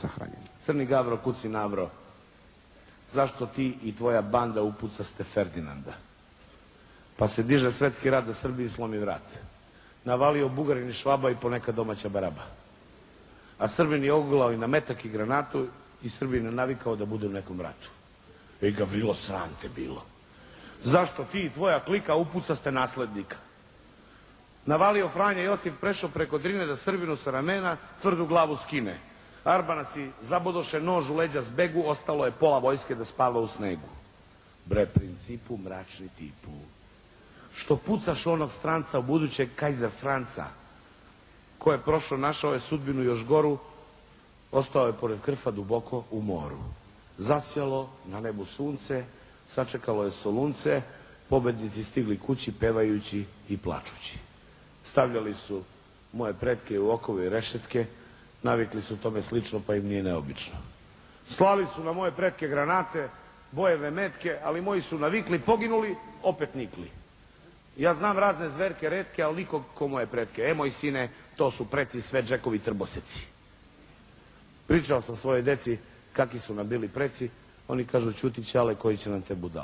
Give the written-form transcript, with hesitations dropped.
sahranjeni. Crni Gavro, kuci Navro, zašto ti i tvoja banda upucaste Ferdinanda? Pa se diže svetski rat da Srbiji slomi vrat. Navalio Bugarin i Švaba i ponekad domaća baraba. A Srbin je oguglao i na metak i granatu i Srbin je navikao da bude u nekom ratu. Ej, Gavrilo, sram te bilo. Zašto ti i tvoja klika upucaste naslednika? Navalio Franja Josip, prešao preko Drine da Srbinu sa ramena tvrdu glavu skine. Arbanasi zabodoše nož u leđa zbegu, ostalo je pola vojske da spava u snegu. Bre principu, mračni tipu, što pucaš onog stranca u budućeg Kajzer Franca, ko je prošao, našao je sudbinu još goru, ostao je pored krfa duboko u moru. Zasjalo na nebu sunce, sačekalo je solunce, pobednici stigli kući pevajući i plačući. Stavljali su moje pretke u okove i rešetke, navikli su tome slično pa im nije neobično. Slali su na moje pretke granate, bojeve metke, ali moji su navikli, poginuli, opet nikli. Ja znam razne zverke retke, ali nikog ko moje pretke. Moj sine, to su preci sve džekovi trboseci. Pričao sam svoje deci kakvi su nam bili preci, oni kažu ćuti ćale koji će nam te budale.